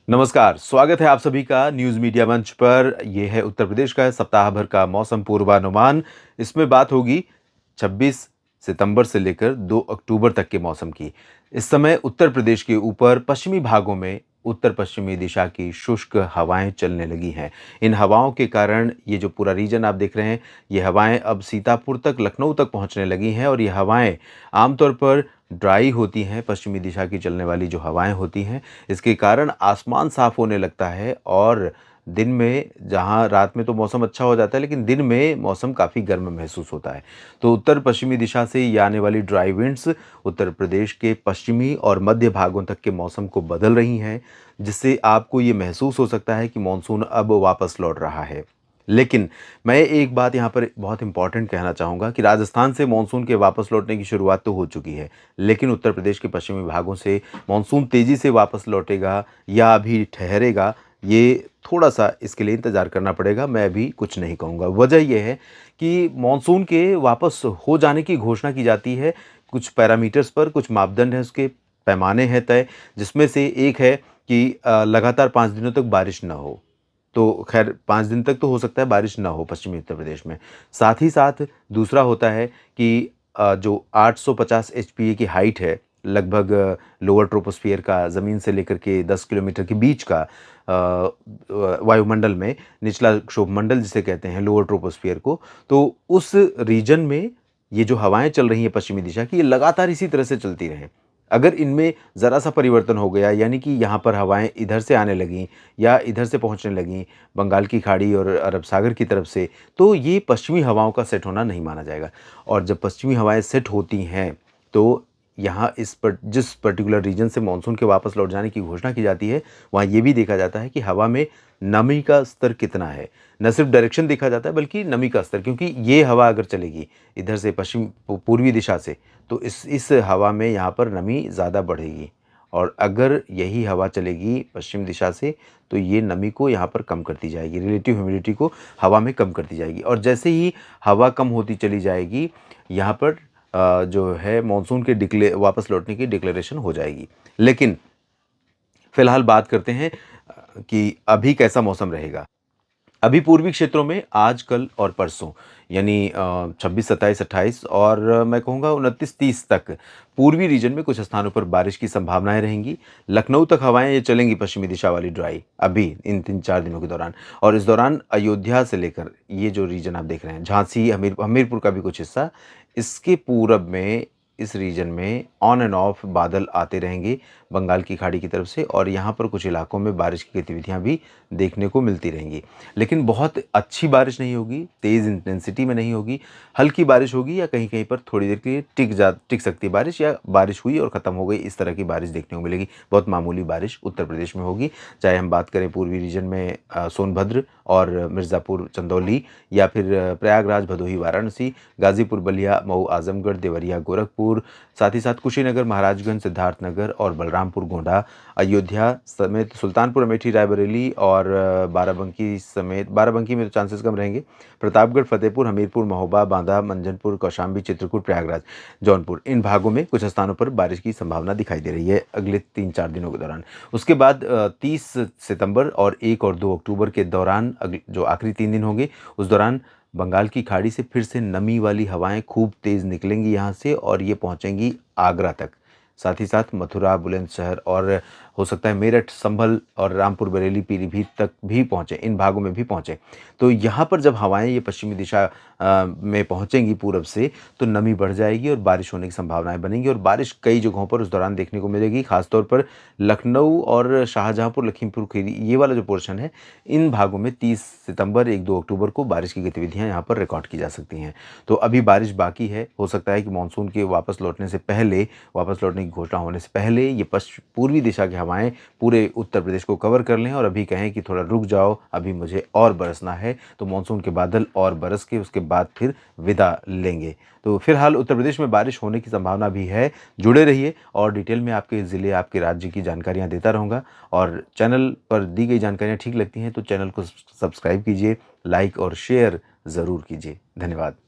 नमस्कार, स्वागत है आप सभी का न्यूज़ मीडिया मंच पर। ये है उत्तर प्रदेश का सप्ताह भर का मौसम पूर्वानुमान। इसमें बात होगी 26 सितंबर से लेकर 2 अक्टूबर तक के मौसम की। इस समय उत्तर प्रदेश के ऊपर पश्चिमी भागों में उत्तर पश्चिमी दिशा की शुष्क हवाएं चलने लगी हैं। इन हवाओं के कारण ये जो पूरा रीजन आप देख रहे हैं, ये हवाएं अब सीतापुर तक, लखनऊ तक पहुंचने लगी हैं और ये हवाएं आमतौर पर ड्राई होती हैं। पश्चिमी दिशा की चलने वाली जो हवाएं होती हैं, इसके कारण आसमान साफ होने लगता है और दिन में, जहां रात में तो मौसम अच्छा हो जाता है, लेकिन दिन में मौसम काफ़ी गर्म महसूस होता है। तो उत्तर पश्चिमी दिशा से ये आने वाली ड्राई विंड्स उत्तर प्रदेश के पश्चिमी और मध्य भागों तक के मौसम को बदल रही हैं, जिससे आपको ये महसूस हो सकता है कि मानसून अब वापस लौट रहा है। लेकिन मैं एक बात यहाँ पर बहुत इम्पॉर्टेंट कहना चाहूँगा कि राजस्थान से मानसून के वापस लौटने की शुरुआत तो हो चुकी है, लेकिन उत्तर प्रदेश के पश्चिमी भागों से मानसून तेज़ी से वापस लौटेगा या अभी ठहरेगा, ये थोड़ा-सा इसके लिए इंतज़ार करना पड़ेगा। मैं अभी कुछ नहीं कहूँगा। वजह ये है कि मानसून के वापस हो जाने की घोषणा की जाती है, कुछ पैरामीटर्स पर, कुछ मापदंड हैं, उसके पैमाने हैं तय, जिसमें से एक है कि लगातार 5 दिनों तक बारिश ना हो। तो ख़ैर 5 दिन तक तो हो सकता है बारिश ना हो पश्चिमी उत्तर प्रदेश में। साथ ही साथ दूसरा होता है कि जो 850 एचपीए की हाइट है, लगभग लोअर ट्रोपोस्फियर का, ज़मीन से लेकर के 10 किलोमीटर के बीच का वायुमंडल में निचला क्षोभमंडल जिसे कहते हैं, लोअर ट्रोपोस्फियर को, तो उस रीजन में ये जो हवाएँ चल रही हैं पश्चिमी दिशा की, ये लगातार इसी तरह से चलती रहें। अगर इनमें ज़रा-सा परिवर्तन हो गया, यानी कि यहाँ पर हवाएँ इधर से आने लगीं या इधर से पहुँचने लगीं, बंगाल की खाड़ी और अरब सागर की तरफ से, तो ये पश्चिमी हवाओं का सेट होना नहीं माना जाएगा। और जब पश्चिमी हवाएँ सेट होती हैं, तो यहाँ जिस पर्टिकुलर रीजन से मानसून के वापस लौट जाने की घोषणा की जाती है, वहाँ ये भी देखा जाता है कि हवा में नमी का स्तर कितना है। न सिर्फ डायरेक्शन देखा जाता है, बल्कि नमी का स्तर, क्योंकि ये हवा अगर चलेगी इधर से पूर्वी दिशा से, तो इस हवा में यहाँ पर नमी ज़्यादा बढ़ेगी और अगर यही हवा चलेगी पश्चिम दिशा से, तो ये नमी को यहाँ पर कम करती जाएगी, रिलेटिव ह्यूमिडिटी को हवा में कम करती जाएगी। और जैसे ही हवा कम होती चली जाएगी, यहाँ पर जो है मानसून के वापस लौटने की डिक्लेरेशन हो जाएगी। लेकिन फिलहाल बात करते हैं कि अभी कैसा मौसम रहेगा। अभी पूर्वी क्षेत्रों में आज, कल और परसों, यानी 26, 27, 28 और मैं कहूँगा 29, 30 तक पूर्वी रीजन में कुछ स्थानों पर बारिश की संभावनाएं रहेंगी। लखनऊ तक हवाएं ये चलेंगी पश्चिमी दिशा वाली ड्राई, अभी इन 3-4 दिनों के दौरान। और इस दौरान अयोध्या से लेकर ये जो रीजन आप देख रहे हैं, झांसी, हमीरपुर का भी कुछ हिस्सा, इसके पूरब में, इस रीजन में ऑन एंड ऑफ बादल आते रहेंगे बंगाल की खाड़ी की तरफ से और यहाँ पर कुछ इलाकों में बारिश की गतिविधियाँ भी देखने को मिलती रहेंगी। लेकिन बहुत अच्छी बारिश नहीं होगी, तेज़ इंटेंसिटी में नहीं होगी, हल्की बारिश होगी या कहीं-कहीं पर थोड़ी देर के लिए टिक सकती है बारिश, या बारिश हुई और ख़त्म हो गई, इस तरह की बारिश देखने को मिलेगी। बहुत मामूली बारिश उत्तर प्रदेश में होगी, चाहे हम बात करें पूर्वी रीजन में सोनभद्र और मिर्ज़ापुर, चंदौली, या फिर प्रयागराज, भदोही, वाराणसी, गाज़ीपुर, बलिया, मऊ, आज़मगढ़, देवरिया, गोरखपुर, साथ ही साथ कुशीनगर, महाराजगंज, सिद्धार्थनगर और बलरामपुर, गोंडा, अयोध्या समेत सुल्तानपुर, अमेठी, रायबरेली और बाराबंकी में तो चांसेस कम रहेंगे, प्रतापगढ़, फतेहपुर, हमीरपुर, महोबा, बांदा, मंझनपुर, कौशाम्बी, चित्रकूट, प्रयागराज, जौनपुर, इन भागों में कुछ स्थानों पर बारिश की संभावना दिखाई दे रही है अगले 3-4 दिनों के दौरान। उसके बाद 30 सितंबर और 1 और 2 अक्टूबर के दौरान, जो आखिरी 3 दिन होंगे, उस दौरान बंगाल की खाड़ी से फिर से नमी वाली हवाएं खूब तेज़ निकलेंगी यहाँ से और ये पहुँचेंगी आगरा तक। साथ ही साथ मथुरा, बुलंदशहर और हो सकता है मेरठ, संभल और रामपुर, बरेली, पीलीभीत तक भी पहुँचे, इन भागों में भी पहुँचे। तो यहाँ पर जब हवाएं ये पश्चिमी दिशा में पहुँचेंगी पूरब से, तो नमी बढ़ जाएगी और बारिश होने की संभावनाएं बनेंगी और बारिश कई जगहों पर उस दौरान देखने को मिलेगी। खासतौर पर लखनऊ और शाहजहाँपुर, लखीमपुर खीरी, ये वाला जो पोर्शन है, इन भागों में 30 सितंबर, 1-2 अक्टूबर को बारिश की गतिविधियां यहाँ पर रिकॉर्ड की जा सकती हैं। तो अभी बारिश बाकी है, हो सकता है कि मानसून के वापस लौटने से पहले, वापस लौटने की घोषणा होने से पहले ये पूर्वी दिशा की हवाएं पूरे उत्तर प्रदेश को कवर कर लें और अभी कहें कि थोड़ा रुक जाओ, अभी मुझे और बरसना है, तो मानसून के बादल और बरस के उसके बाद फिर विदा लेंगे। तो फिलहाल उत्तर प्रदेश में बारिश होने की संभावना भी है। जुड़े रहिए और डिटेल में आपके ज़िले, आपके राज्य की जानकारियाँ देता रहूँगा और चैनल पर दी गई जानकारियाँ ठीक लगती हैं तो चैनल को सब्सक्राइब कीजिए, लाइक और शेयर ज़रूर कीजिए। धन्यवाद।